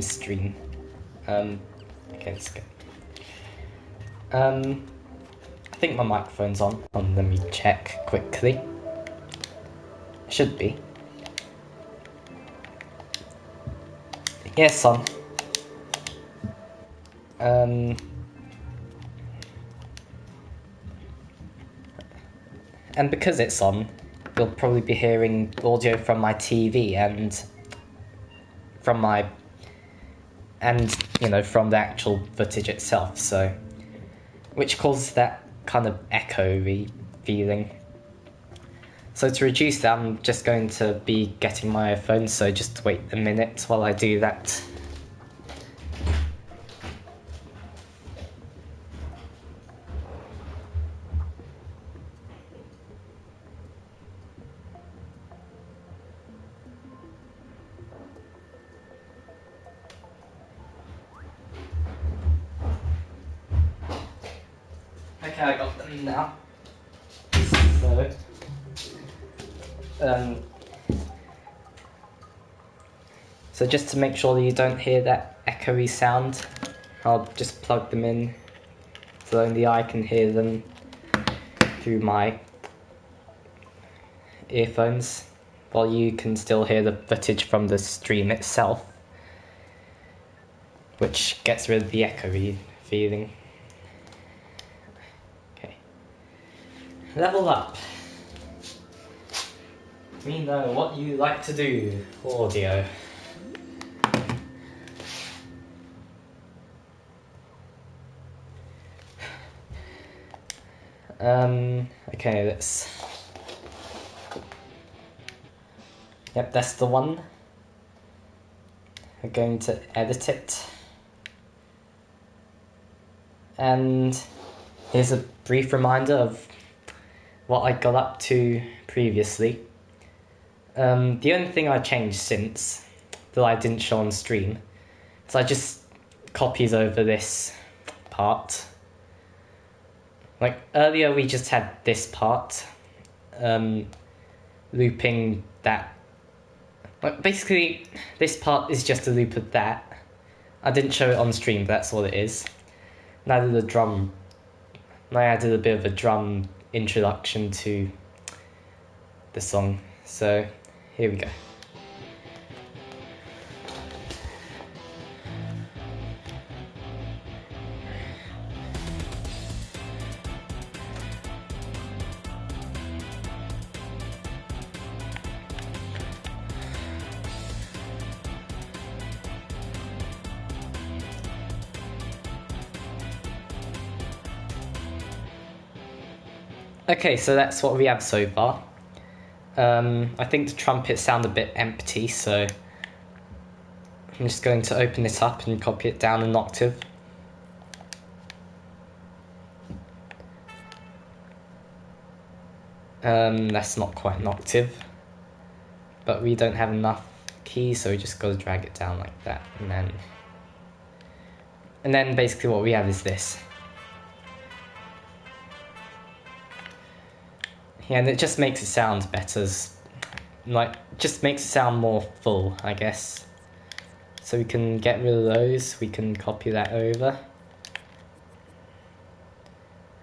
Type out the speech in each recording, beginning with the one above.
stream. Okay, let's go. I think my microphone's on. Let me check quickly. Should be. Yes, on. And because it's on, you'll probably be hearing audio from my TV and from from the actual footage itself, so which causes that kind of echoey feeling. So to reduce that, I'm just going to be getting my iPhone, so just wait a minute while I do that. Okay, I got them now. So just to make sure that you don't hear that echoey sound, I'll just plug them in so only I can hear them through my earphones, while you can still hear the footage from the stream itself, which gets rid of the echoey feeling. Okay. Level up. We know what you like to do, audio. Okay, let's... Yep, that's the one. We're going to edit it. And here's a brief reminder of what I got up to previously. The only thing I changed since, that I didn't show on stream, is I just copied over this part. Like, earlier we just had this part, looping that. Like, basically, this part is just a loop of that. I didn't show it on stream, but that's all it is. And I added a drum. And I added a bit of a drum introduction to the song. So, here we go. Okay, so that's what we have so far. I think the trumpets sound a bit empty, so I'm just going to open it up and copy it down an octave. That's not quite an octave, but we don't have enough keys, so we just got to drag it down like that, and then basically what we have is this. Yeah, and it just makes it sound better, just makes it sound more full, I guess. So we can get rid of those, we can copy that over.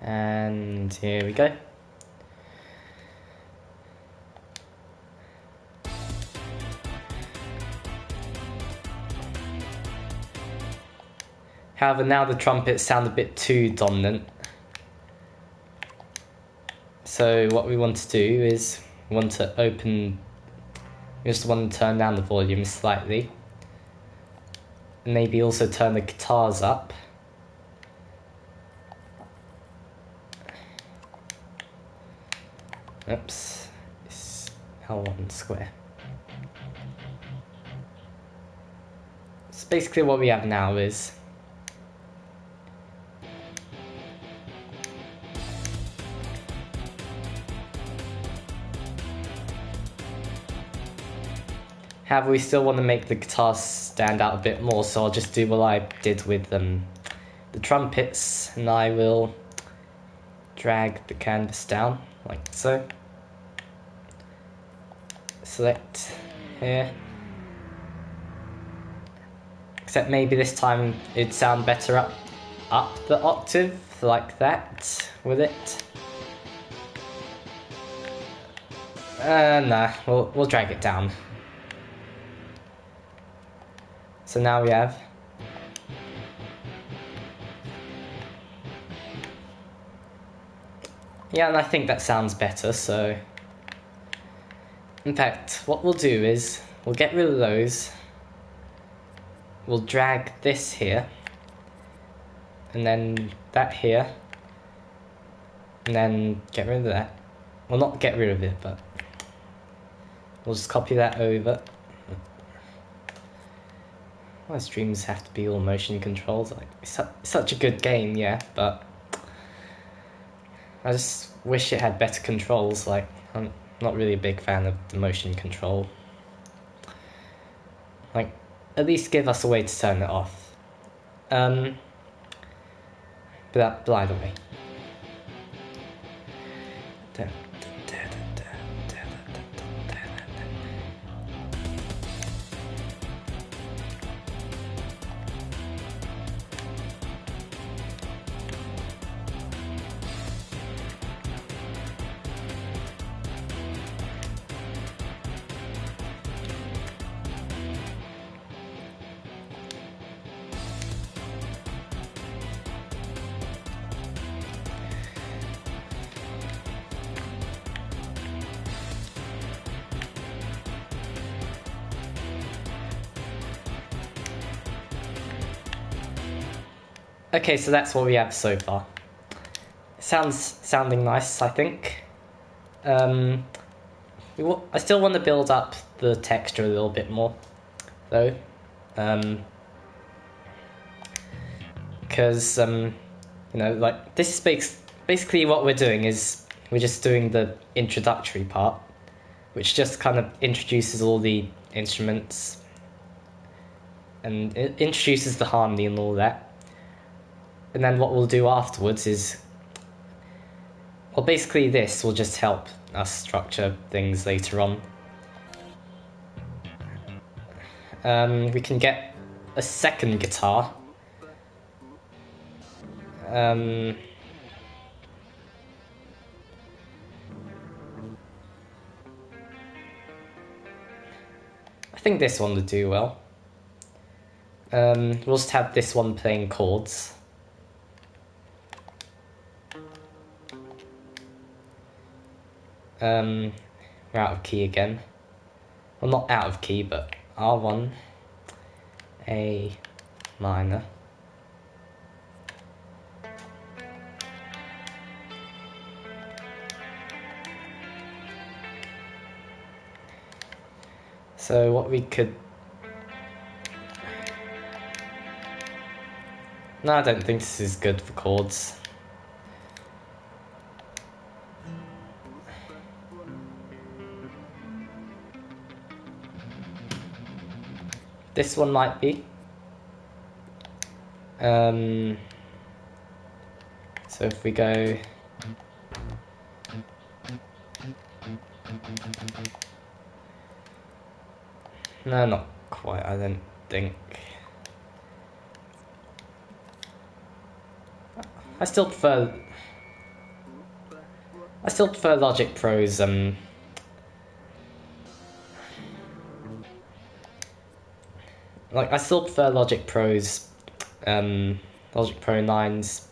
And here we go. However, now the trumpets sound a bit too dominant. So what we want to do is we just want to turn down the volume slightly. And maybe also turn the guitars up. Oops, it's L1 square. So basically what we have now is however, we still want to make the guitars stand out a bit more, so I'll just do what I did with the trumpets, and I will drag the canvas down, like so. Select here. except maybe this time it'd sound better up the octave like that, would it? Nah, we'll drag it down. So now we have... Yeah, and I think that sounds better, so... In fact, what we'll do is, we'll get rid of those. We'll drag this here. And then that here. And then get rid of that. Well, not get rid of it, but... We'll just copy that over. Why streams have to be all motion controlled? Like, it's such a good game, yeah, but... I just wish it had better controls. Like, I'm not really a big fan of the motion control. Like, at least give us a way to turn it off. But either way. Okay, so that's what we have so far. Sounding nice, I think. I still want to build up the texture a little bit more, though. Because, you know, like, this is basically what we're doing is we're just doing the introductory part, which just kind of introduces all the instruments and it introduces the harmony and all that. And then what we'll do afterwards is, well, basically this will just help us structure things later on. We can get a second guitar. I think this one would do well. We'll just have this one playing chords. We're out of key again. Well, not out of key, but R1, A minor. So what we could... No, I don't think this is good for chords. This one might be. So if we go... No, not quite, I don't think. I still prefer Logic Pro's like, I still prefer Logic Pro's Logic Pro 9's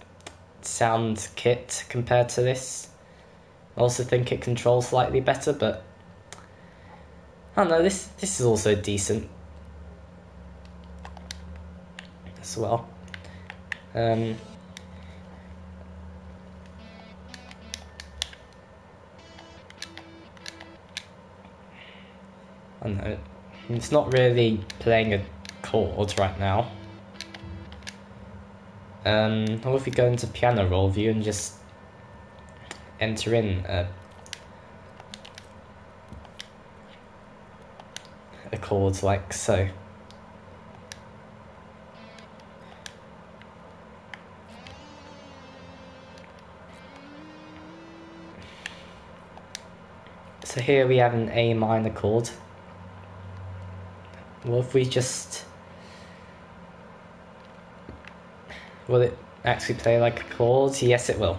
sound kit compared to this. I also think it controls slightly better, but I don't know, this is also decent as well. I don't know, it's not really playing a chord right now. Or if we go into piano roll view and just enter in a chord like so. So here we have an A minor chord. Well, if we just Will it actually play like a chord? Yes, it will.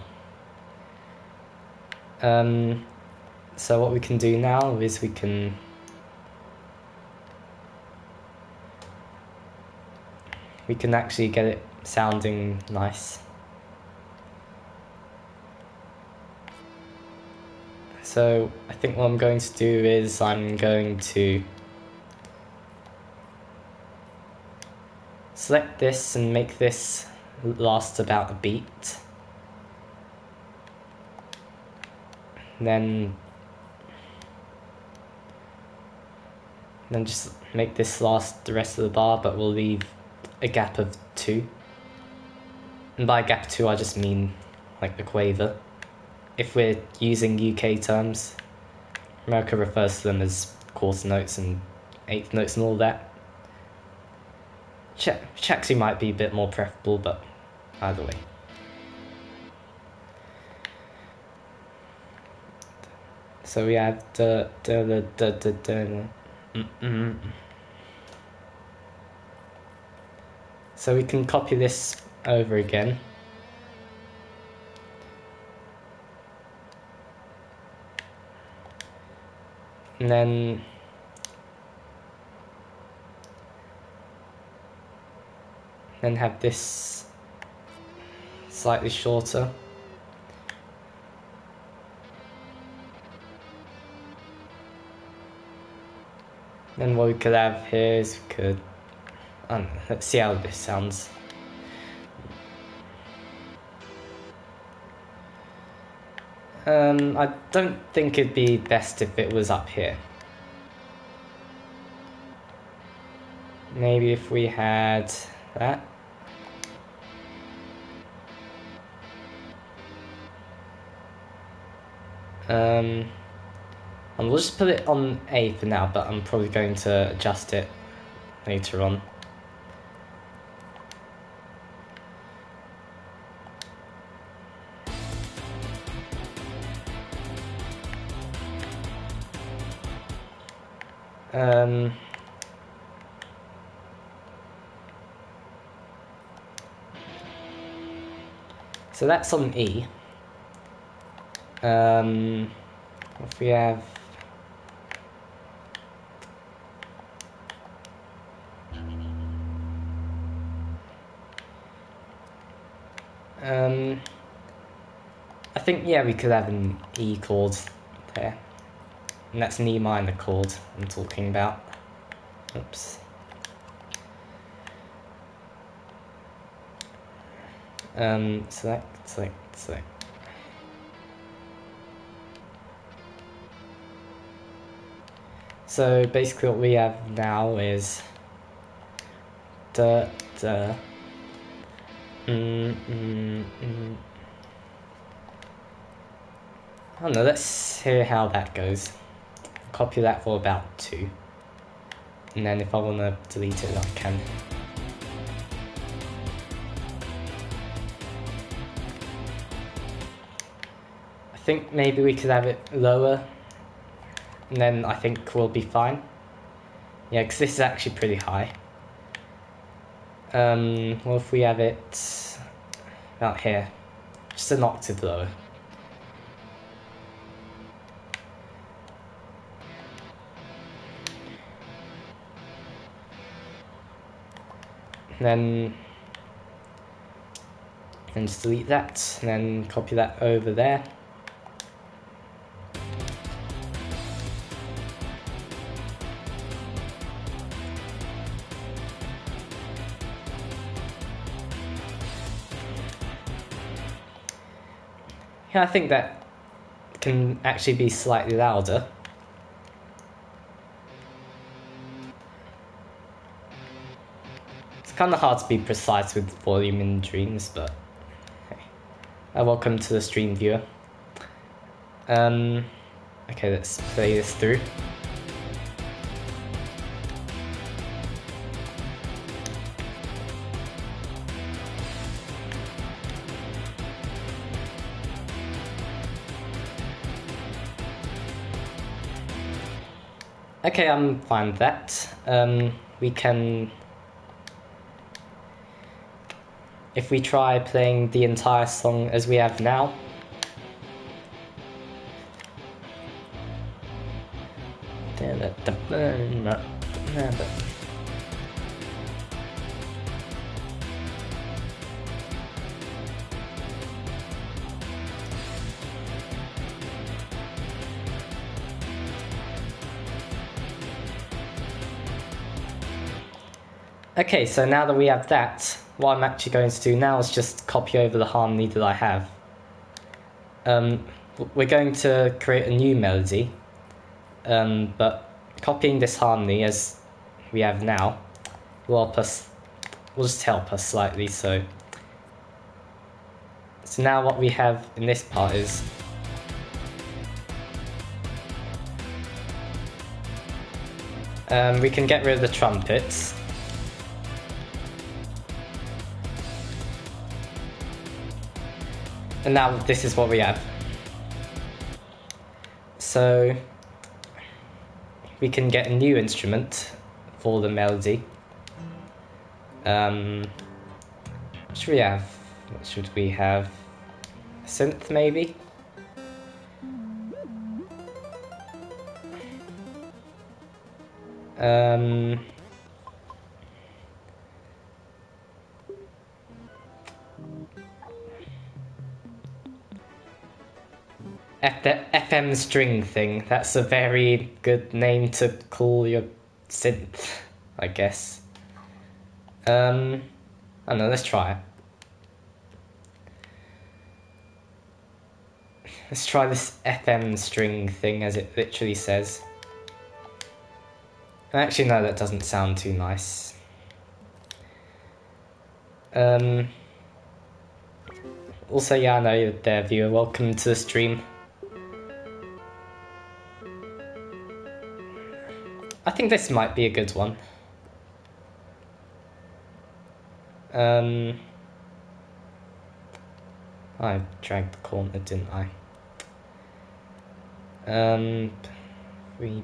So what we can do now is we can actually get it sounding nice. So I think what I'm going to do is I'm going to select this and make this last about a beat. Then just make this last the rest of the bar, but we'll leave a gap of 2. And by gap 2 I just mean like the quaver. If we're using UK terms, America refers to them as quarter notes and eighth notes and all that. Which actually might be a bit more preferable, but either way. So we have the. So we can copy this over again. And then have this slightly shorter. Then what we could have here is we could, I don't know, let's see how this sounds. I don't think it'd be best if it was up here. Maybe if we had that. And we'll just put it on A for now, but I'm probably going to adjust it later on. So that's on E. If we have I think, yeah, we could have an E chord there. And that's an E minor chord I'm talking about. Oops. Select. So basically what we have now is I don't know, let's hear how that goes. Copy that for about 2. And then if I want to delete it, I can. I think maybe we could have it lower, and then I think we'll be fine. Yeah, because this is actually pretty high. What if we have it about here? Just an octave lower. And then just delete that, and then copy that over there. Yeah, I think that can actually be slightly louder. It's kind of hard to be precise with volume in Dreams, but hey. Welcome to the stream viewer. Okay, let's play this through. Okay, I'm fine with that. We can if we try playing the entire song as we have now. Okay, so now that we have that, what I'm actually going to do now is just copy over the harmony that I have. We're going to create a new melody, but copying this harmony as we have now will just help us slightly. So now what we have in this part is we can get rid of the trumpets. And now this is what we have. So we can get a new instrument for the melody. What should we have? What should we have? A synth, maybe? FM string thing. That's a very good name to call your synth, I guess. I don't know, let's try it. Let's try this FM string thing, as it literally says. Actually, no, that doesn't sound too nice. Also, yeah, I know you're there, viewer. Welcome to the stream. I think this might be a good one. I dragged the corner, didn't I? We...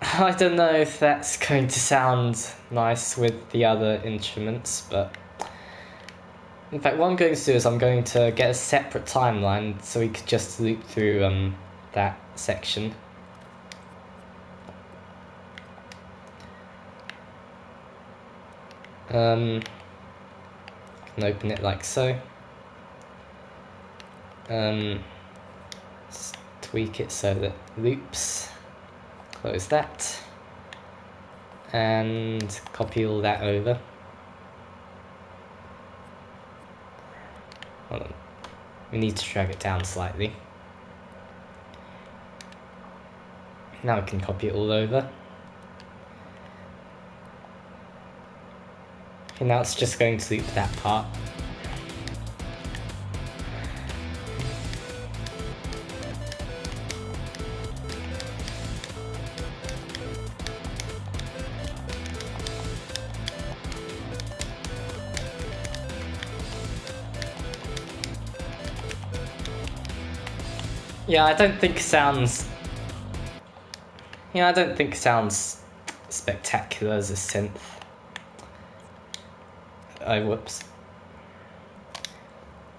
I don't know if that's going to sound nice with the other instruments, but... In fact, what I'm going to do is I'm going to get a separate timeline so we could just loop through that section. Can open it like so. Just tweak it so that it loops. Close that. And copy all that over. Hold on. We need to drag it down slightly. Now we can copy it all over. Okay, now it's just going to loop that part. Yeah, I don't think sounds spectacular as a synth. Oh, whoops.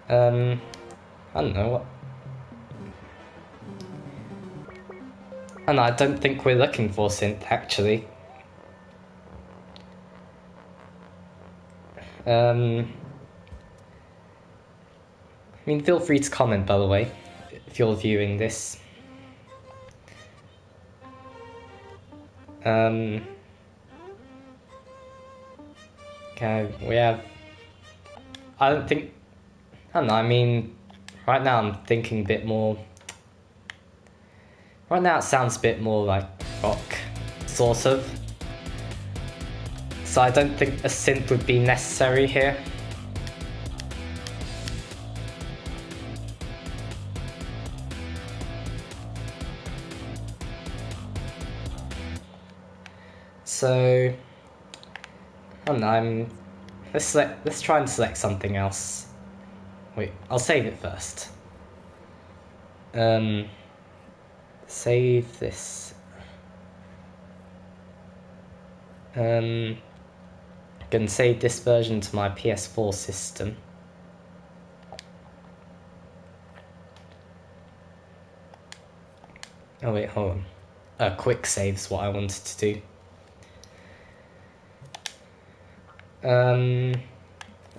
I don't know what. Oh, no, I don't think we're looking for synth actually. I mean, feel free to comment, by the way, if you're viewing this. Okay, we have... I don't know, I mean, right now I'm thinking a bit more... Right now it sounds a bit more like rock, sort of. So I don't think a synth would be necessary here. So, I don't know, let's try and select something else. Wait, I'll save it first. Save this. Gonna save this version to my PS4 system. Oh wait, hold on. Quick save's what I wanted to do.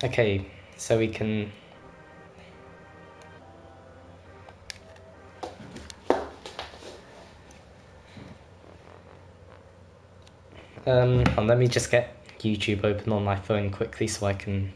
Okay, so we can. Let me just get YouTube open on my phone quickly so I can.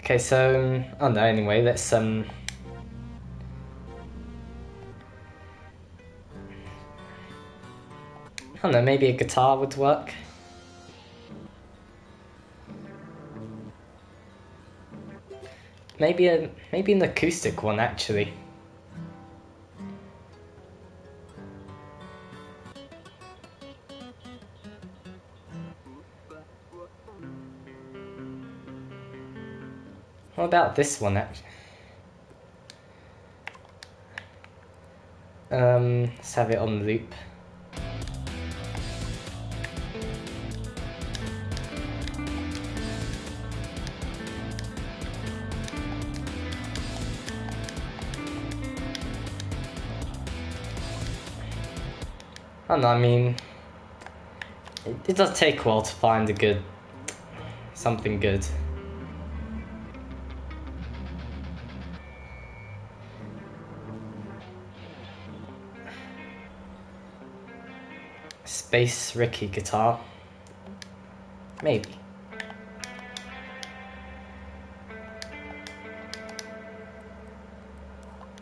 Okay, so oh no. Anyway, let's I don't know. Maybe a guitar would work. Maybe an acoustic one actually. What about this one actually? Let's have it on loop. I don't know, I mean, it does take a while to find something good. Space Ricky guitar. Maybe.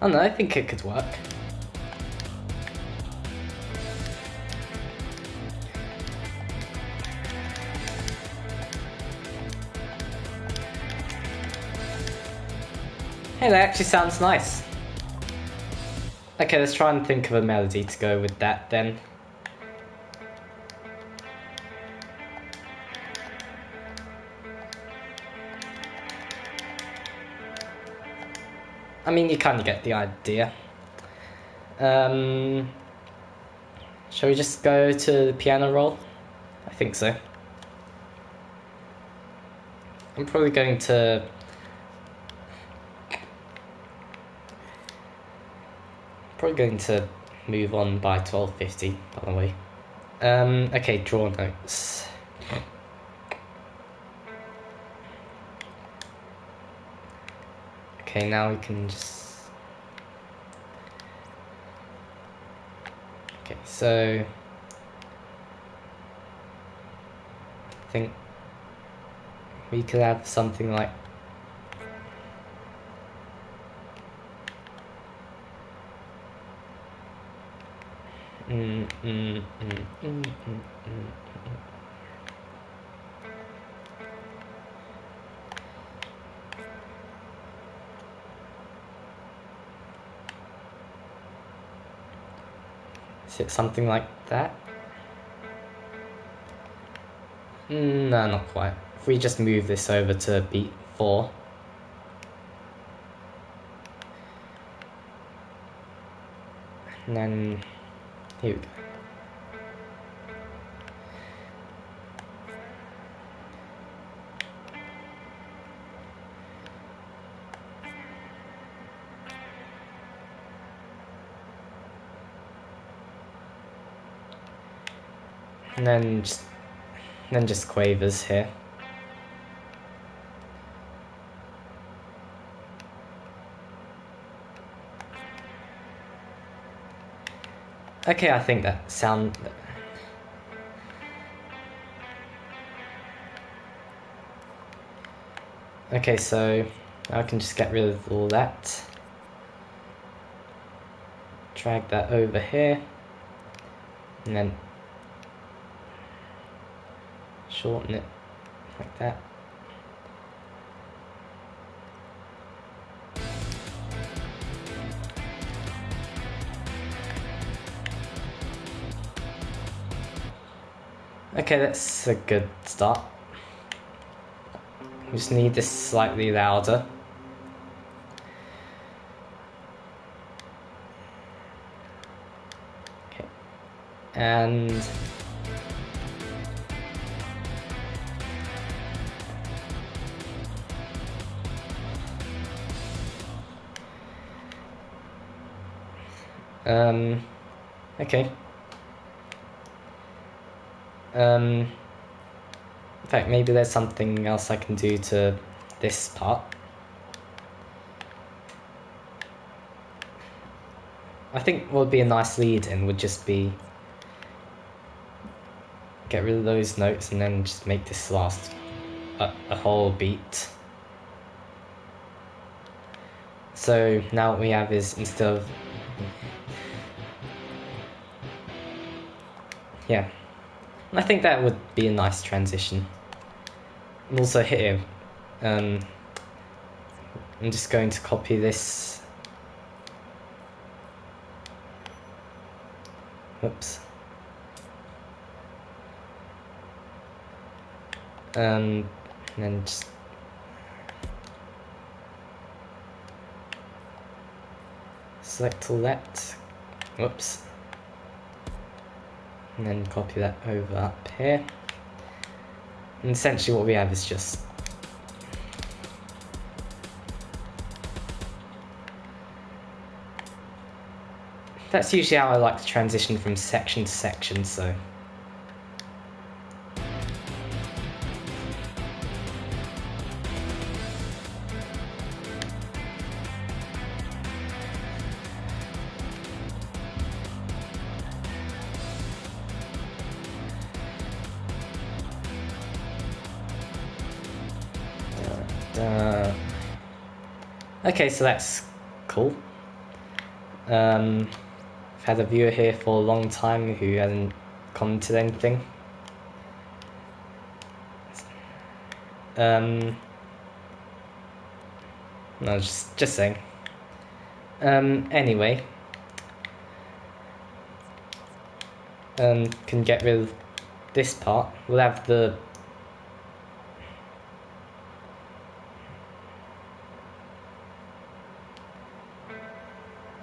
I don't know, I think it could work. Hey, that actually sounds nice. Okay, let's try and think of a melody to go with that then. I mean, you kind of get the idea. Shall we just go to the piano roll? I think so. I'm probably going to move on by 12:50, by the way. Okay, draw notes. Okay, now we can just... Okay, so... I think we could have something like... Is it something like that? No, not quite. If we just move this over to beat 4. And then, here we go. And then just quavers here. Okay, I think that sound... Okay, so I can just get rid of all that. Drag that over here. And then shorten it like that. Okay, that's a good start. We just need this slightly louder. Okay. And okay. In fact, maybe there's something else I can do to this part. I think what would be a nice lead-in would just be get rid of those notes and then just make this last a whole beat. So now what we have is, instead of... yeah. I think that would be a nice transition. And also here, I'm just going to copy this. Whoops. And then just select all that. Whoops. And then copy that over up here. And essentially what we have is just that's usually how I like to transition from section to section, so okay, so that's cool. I've had a viewer here for a long time who hasn't commented anything. No, just saying. Anyway, can get rid of this part. We'll have the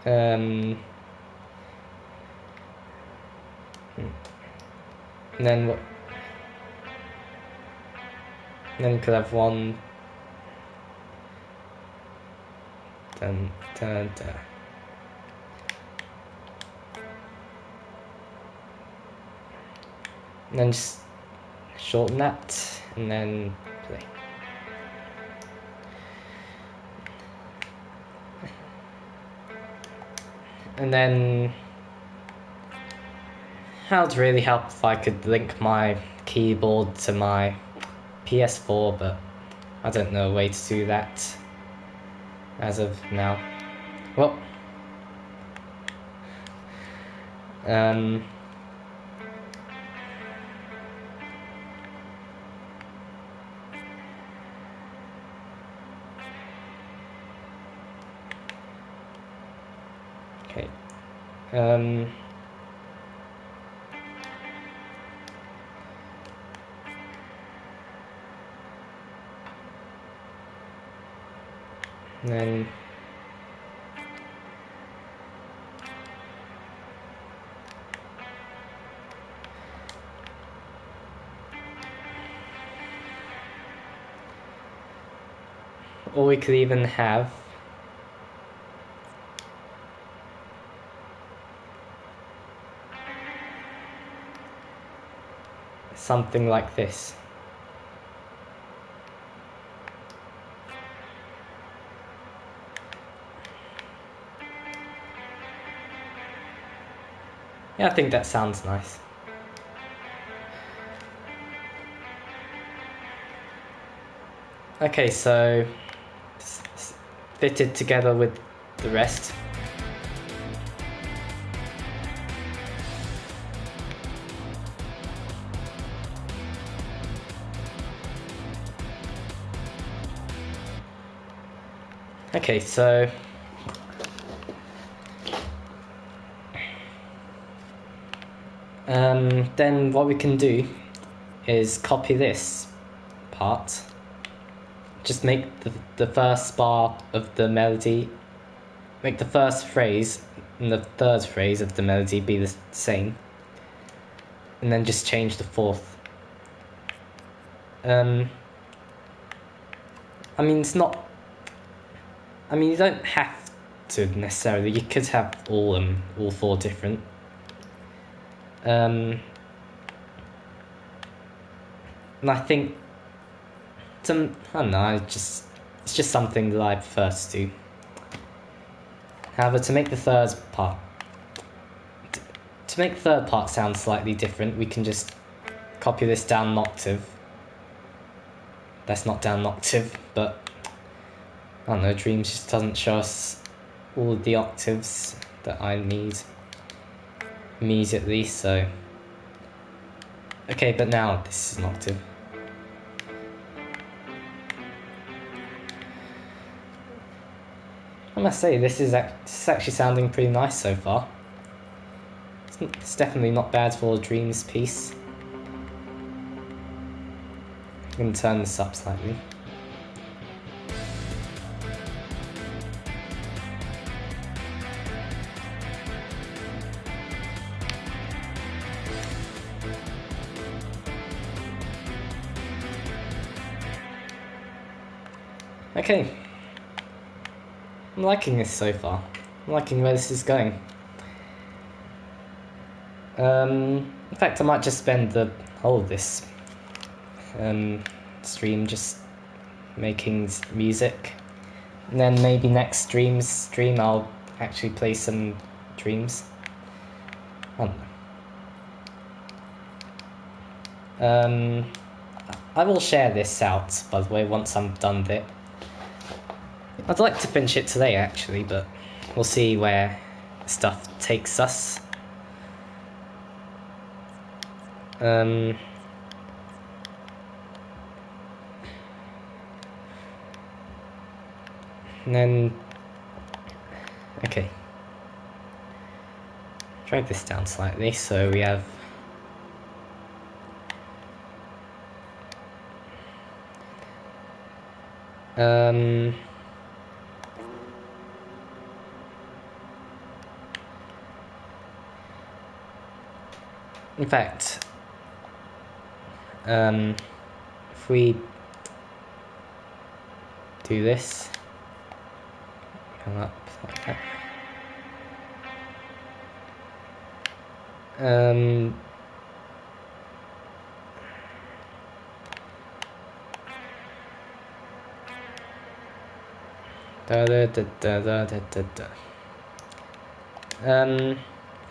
and then what? Then we could have one. Dun, dun, dun. And then just shorten that, and then play. And then how would really help if I could link my keyboard to my PS4, but I don't know a way to do that as of now. Well, okay. And then or we could even have something like this. Yeah, I think that sounds nice. Okay, so fitted together with the rest. Okay, so then what we can do is copy this part. Just make the first bar of the melody, make the first phrase and the third phrase of the melody be the same, and then just change the fourth. I mean, it's not. I mean, you don't have to necessarily. You could have all four different. And I think I don't know. It's just something that I prefer to do. However, to make the third part sound slightly different, we can just copy this down an octave. That's not down an octave, but I don't know, Dreams just doesn't show us all of the octaves that I need immediately, so... Okay, but now this is an octave. I must say, this is actually sounding pretty nice so far. It's definitely not bad for a Dreams piece. I'm going to turn this up slightly. Okay. I'm liking this so far. I'm liking where this is going. In fact, I might just spend the whole of this stream just making music, and then maybe next stream I'll actually play some Dreams. I don't know. I will share this out, by the way, once I'm done with it. I'd like to finish it today, actually, but we'll see where stuff takes us. And then, okay, drag this down slightly so we have in fact, if we do this, come up like that.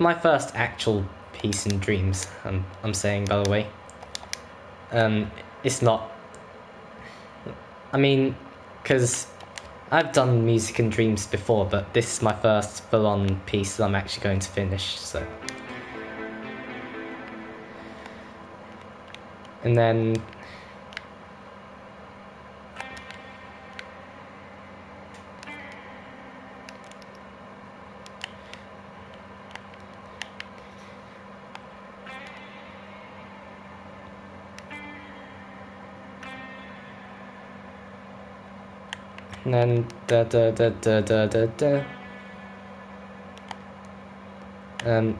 My first actual piece in Dreams, I'm saying, by the way, it's not, I mean, because I've done music in Dreams before, but this is my first full-on piece that I'm actually going to finish, so. And then da da da da da da da. And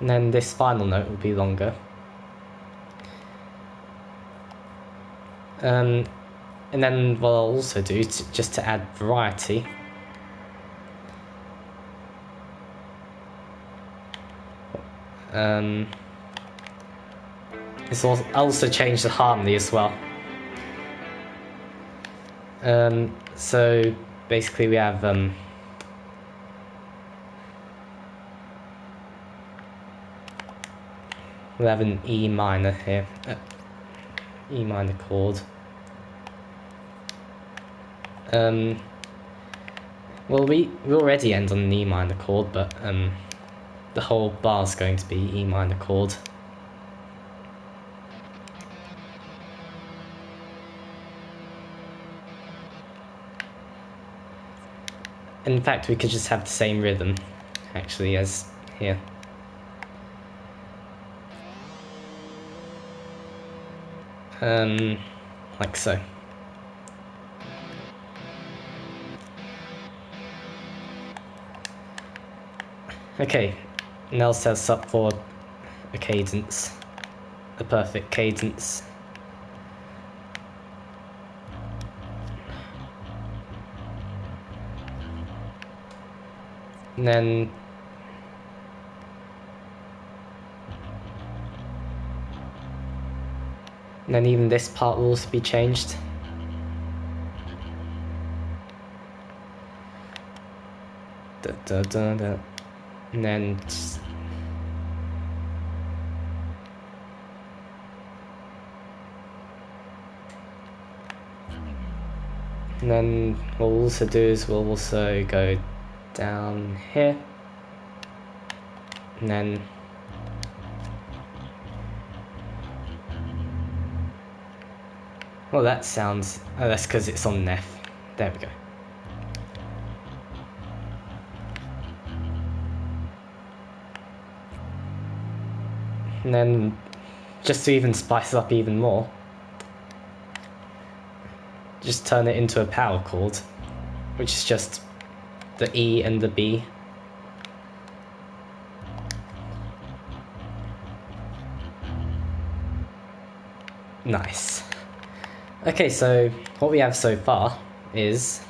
then this final note will be longer. And then what I'll also do, just to add variety, I'll also change the harmony as well. So basically we have we'll have an E minor here. E minor chord. Well, we already end on an E minor chord, but the whole bar's going to be E minor chord. In fact, we could just have the same rhythm, actually, as here. Like so. Okay, now sets up for a cadence, a perfect cadence. And then even this part will also be changed. Da, da, da, da. And then what we'll also do is we'll also go down here, and then well, that sounds, oh, that's because it's on F. There we go. And then, just to even spice it up even more, just turn it into a power chord, which is just the E and the B. Nice. Okay, so what we have so far is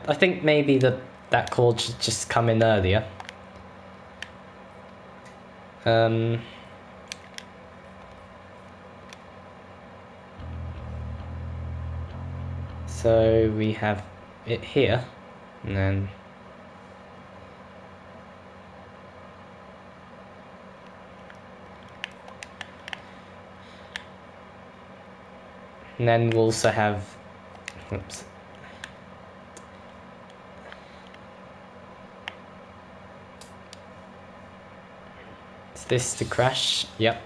I think maybe that chord should just come in earlier. So we have it here, and then we'll also have, oops. Is this the crash? Yep.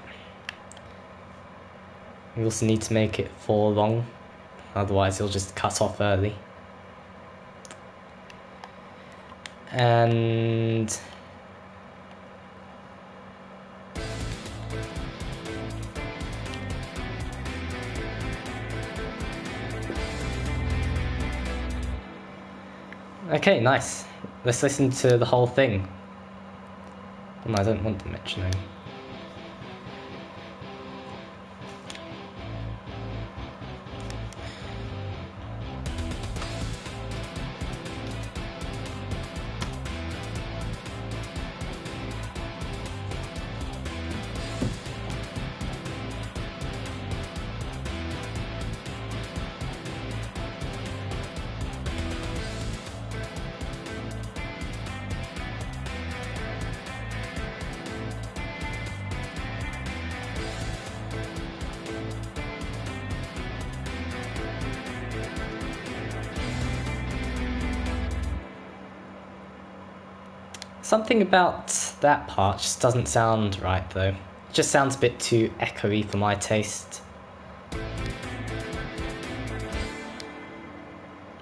We also need to make it 4 long, otherwise it'll just cut off early. And okay, nice. Let's listen to the whole thing. Oh, no, I don't want the metronome. Something about that part just doesn't sound right, though. It just sounds a bit too echoey for my taste.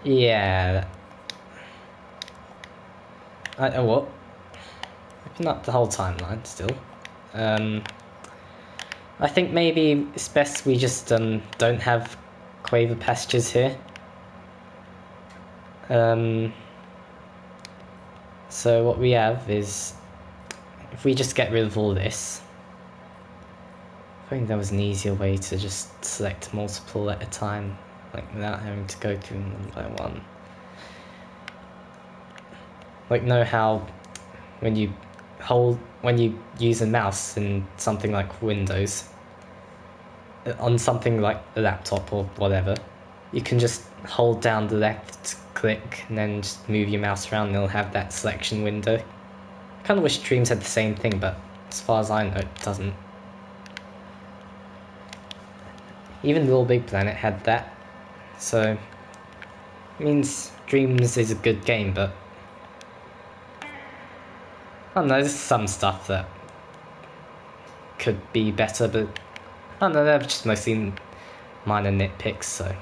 Yeah. Oh, what? Open up the whole timeline still. I think maybe it's best we just don't have quaver passages here. So what we have is, if we just get rid of all this, I think there was an easier way to just select multiple at a time, like without having to go through them one by one. Like, know how when you use a mouse in something like Windows, on something like a laptop or whatever, you can just hold down the left click and then just move your mouse around and it'll have that selection window. I kind of wish Dreams had the same thing, but as far as I know, it doesn't. Even Little Big Planet had that, so it means Dreams is a good game, but I don't know, there's some stuff that could be better, but I don't know, they're just mostly minor nitpicks, so.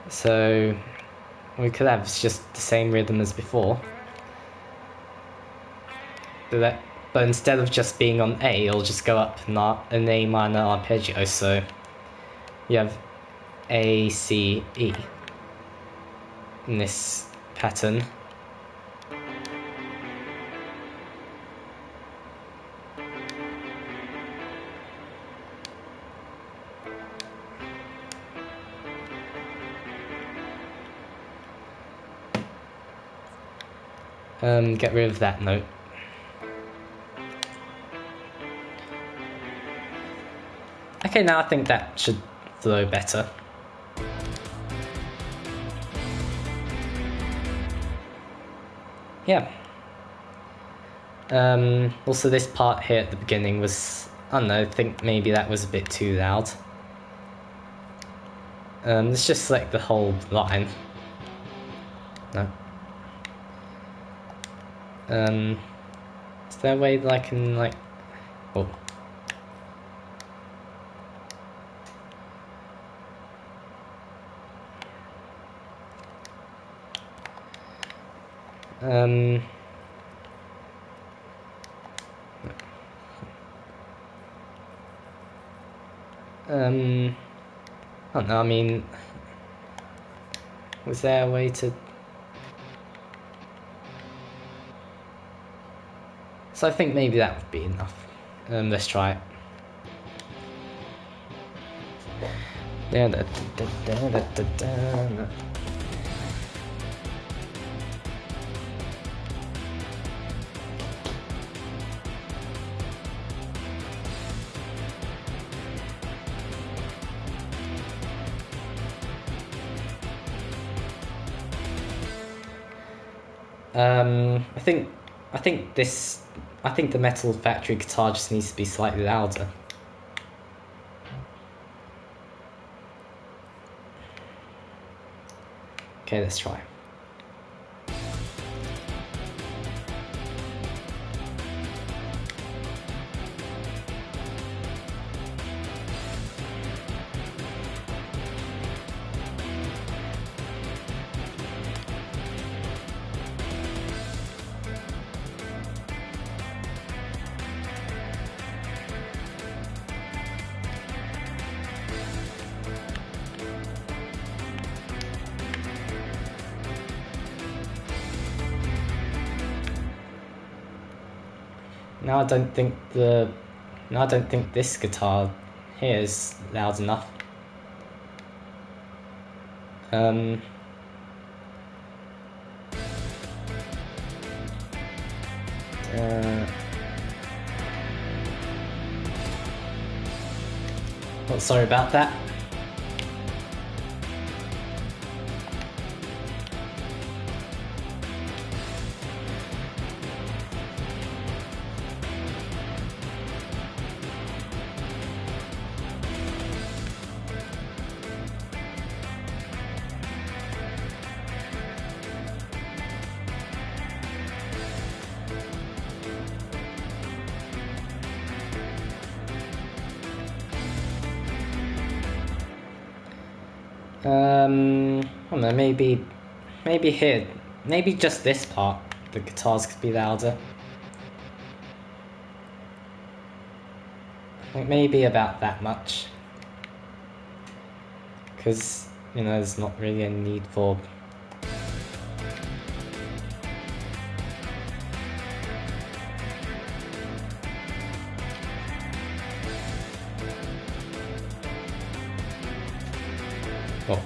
So we could have just the same rhythm as before, but instead of just being on A, it'll just go up an A minor arpeggio, so you have A, C, E in this pattern. Get rid of that note. Okay, now I think that should flow better. Yeah. Also this part here at the beginning was, I don't know, I think maybe that was a bit too loud. Let's just select the whole line. No. Is there a way that I can, like... Oh. I don't know, I mean... Was there a way to... So I think maybe that would be enough. Let's try it. I think the Metal Factory guitar just needs to be slightly louder. Okay, let's try. Now I don't think this guitar here is loud enough. Oh, sorry about that. I don't know, maybe here, maybe just this part, the guitars could be louder. Like maybe about that much. Because you know, there's not really any need for oh.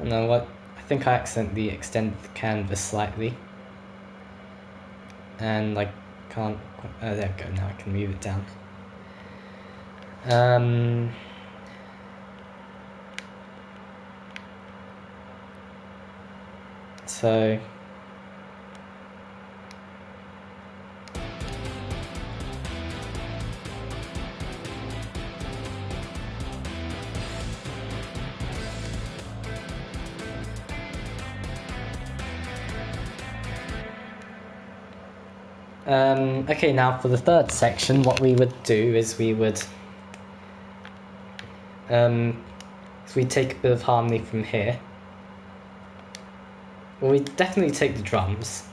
You know what? I think I accidentally extended the canvas slightly. And I can't... Oh, there we go, now I can move it down. So... okay, now for the third section, what we would do is we would take a bit of harmony from here. Well, we definitely take the drums.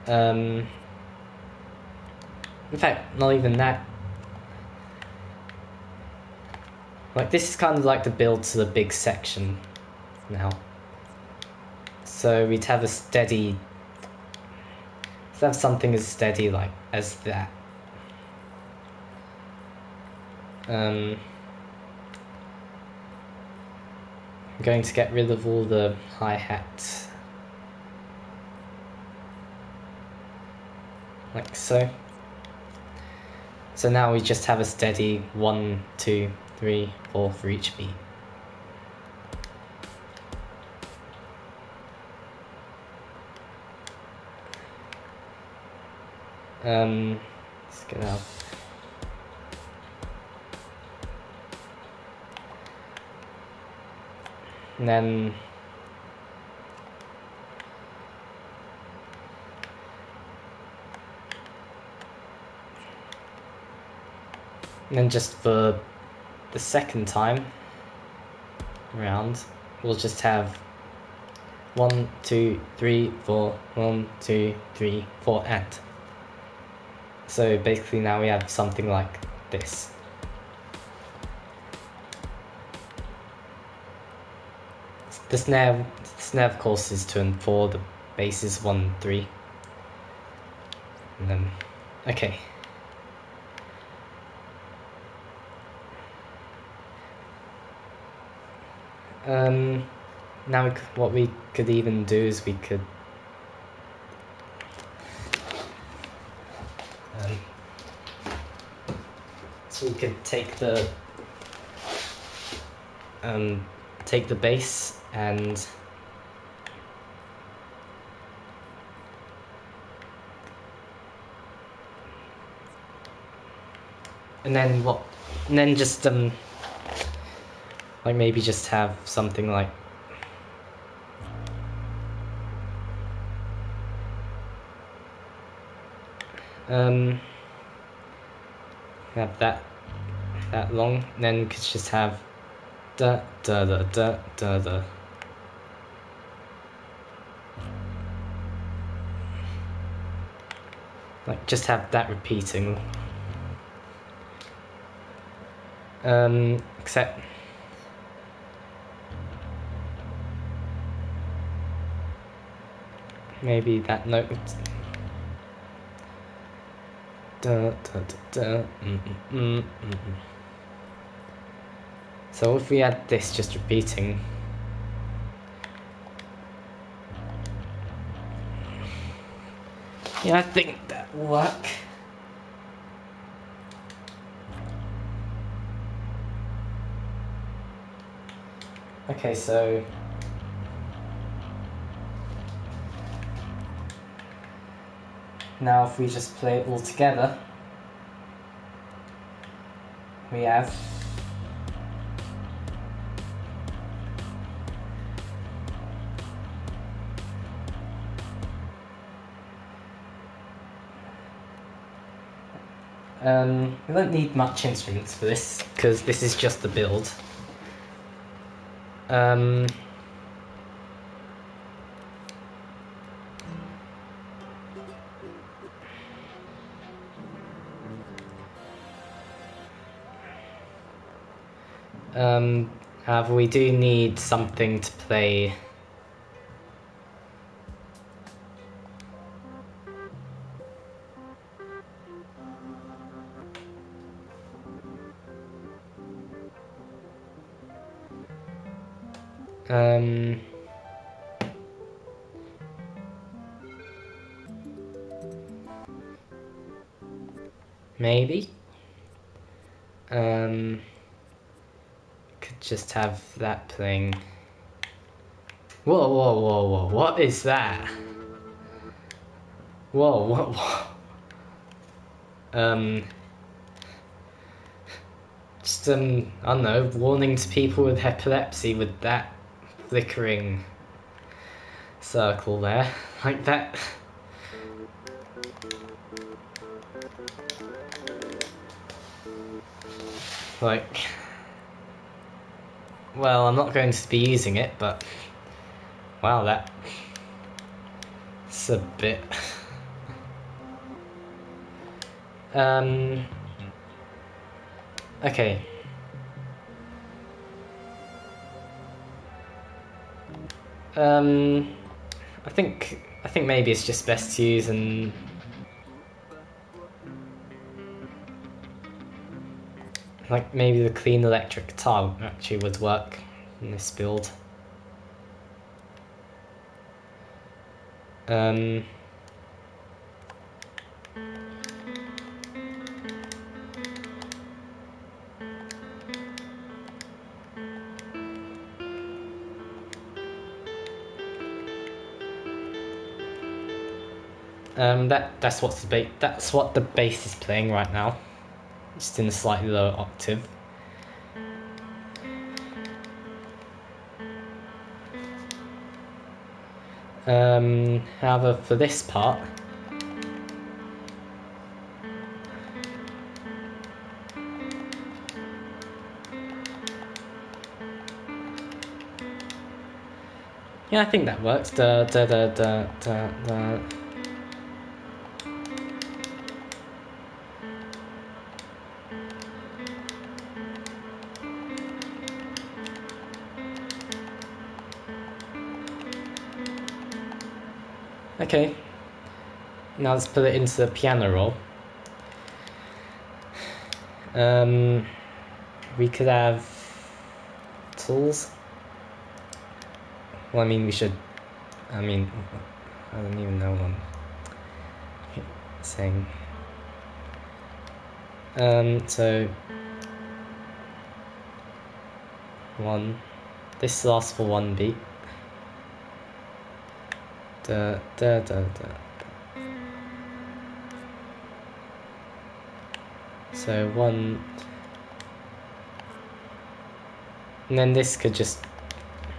In fact, not even that. Like, this is kind of like the build to the big section now. So we'd have a steady... Let's have something as steady like as that. I'm going to get rid of all the hi-hats. Like so. So now we just have a steady 1, 2, 3, 4 for each beat. Let's get out. And then just for the second time around, we'll just have 1, 2, 3, 4, 1, 2, 3, 4, and. So basically now we have something like this. The snare of course is 2 and 4, the bass is 1, 3. And then, okay. Now what we could even do is we could so we could take the bass and then just like maybe just have something like have that long, and then we could just have da da da da da da. Like just have that repeating. Except maybe that note. Da, da, da, da, So if we had this just repeating, yeah, I think that will work. Okay, so now if we just play it all together, we have we don't need much instruments for this, because this is just the build. However, we do need something to play. Maybe. Could just have that playing. Whoa, whoa, whoa, whoa! What is that? Whoa, what? Just I don't know, warning to people with epilepsy with that flickering circle there, like that. Like, well, I'm not going to be using it, but wow, that's a bit. Okay. I think maybe it's just best to use and like maybe the clean electric guitar actually would work in this build. That's what the bass is playing right now, just in a slightly lower octave. However, for this part, yeah, I think that works. Da da da da da da. Okay, now let's put it into the piano roll. We could have tools. Well, I mean, we should. I mean, I don't even know what I'm saying. So one. This lasts for one beat. Da da da da. So one, and then this could just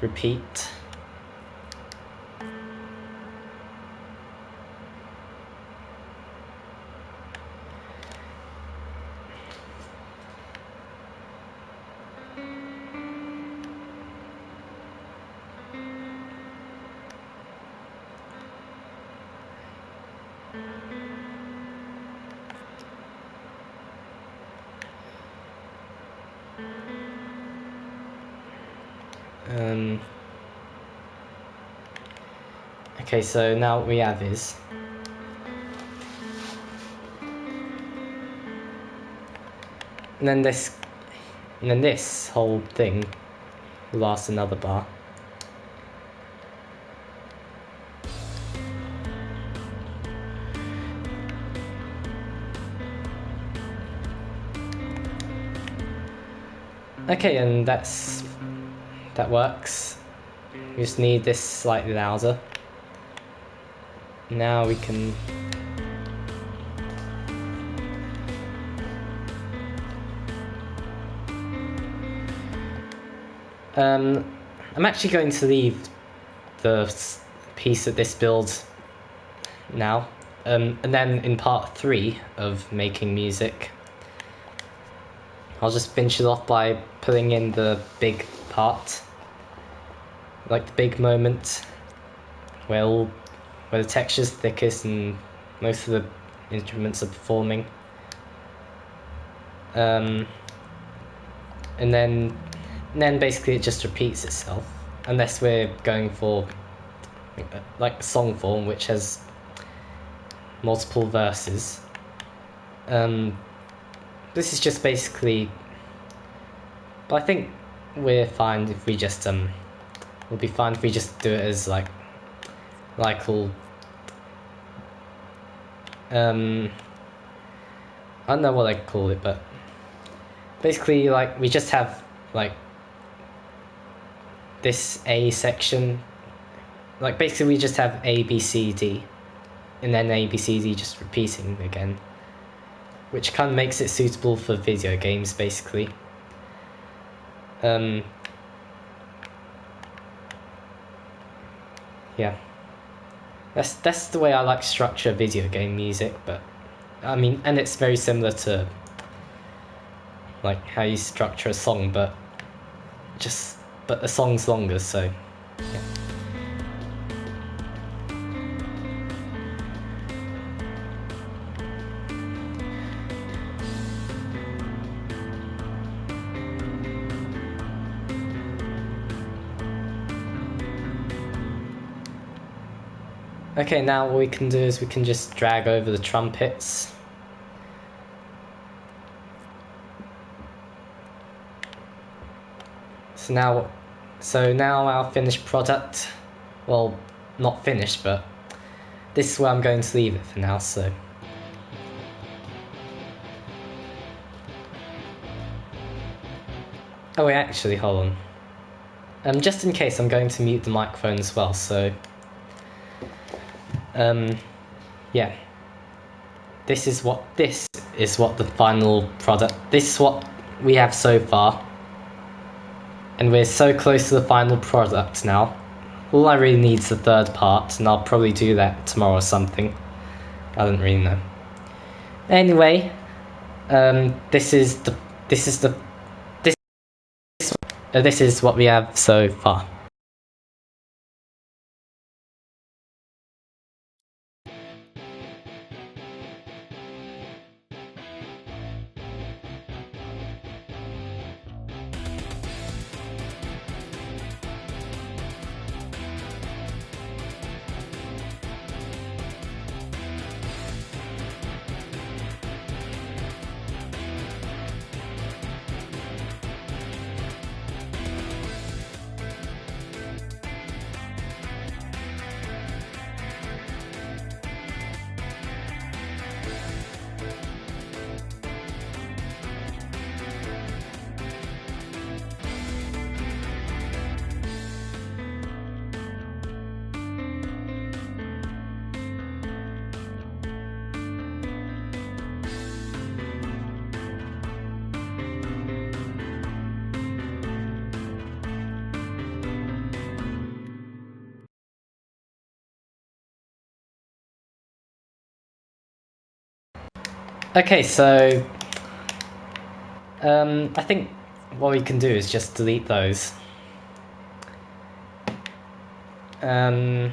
repeat. Okay, so now what we have is and then this whole thing will last another bar. Okay, and that works. We just need this slightly louder. Now we can I'm actually going to leave the piece of this build now, and then in part 3 of making music I'll just finish it off by putting in the big part, like the big moment where the texture's thickest and most of the instruments are performing. And then basically it just repeats itself, unless we're going for like song form, which has multiple verses. This is just basically, but I think we're fine if we just we'll be fine if we just do it as like all I don't know what I call it, but basically like we just have like this A section, like basically we just have A, B, C, D, and then A, B, C, D just repeating again, which kind of makes it suitable for video games basically. Yeah, that's the way I like to structure video game music, but I mean, and it's very similar to like how you structure a song, but the song's longer, so yeah. Okay, now what we can do is we can just drag over the trumpets. So now our finished product, well, not finished, but this is where I'm going to leave it for now, so. Oh wait, actually, hold on. Just in case, I'm going to mute the microphone as well, so. Yeah. This is what the final product, this is what we have so far. And we're so close to the final product now. All I really need is the third part, and I'll probably do that tomorrow or something. I don't really know. Anyway, this is what we have so far. Okay, so I think what we can do is just delete those. And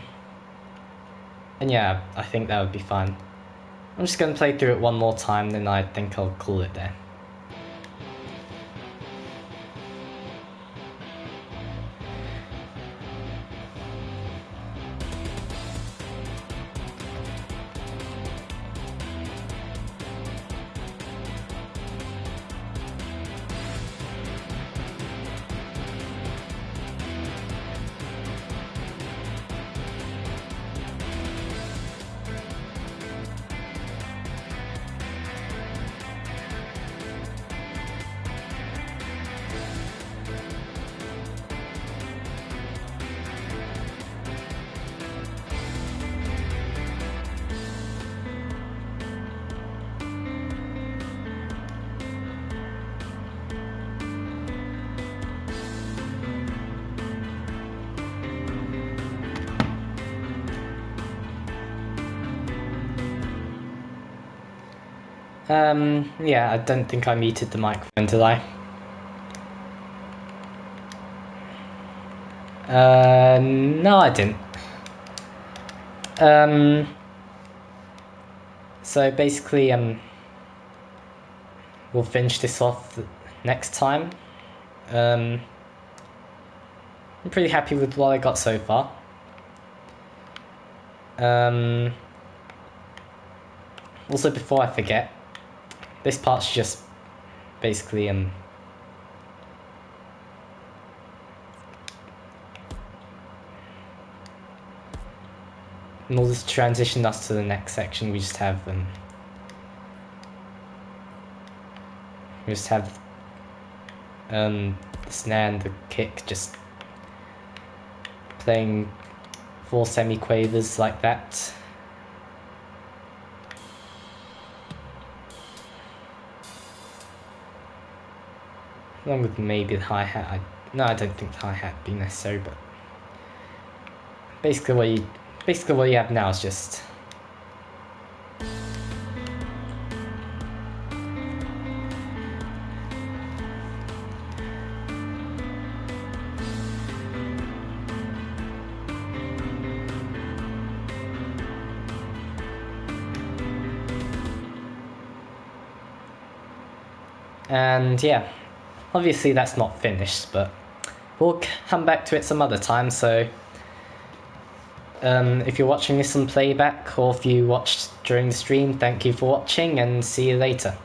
yeah, I think that would be fine. I'm just going to play through it one more time, then I think I'll call it there. Yeah, I don't think I muted the microphone, did I? No, I didn't. So basically, we'll finish this off next time. I'm pretty happy with what I got so far. Also, before I forget, this part's just basically in order to transition us to the next section, we just have the snare and the kick just playing 4 semi-quavers like that. Along with maybe the hi-hat. No, I don't think the hi-hat would be necessary, but basically what you have now is just and yeah, obviously that's not finished, but we'll come back to it some other time. So if you're watching this on playback, or if you watched during the stream, thank you for watching, and see you later.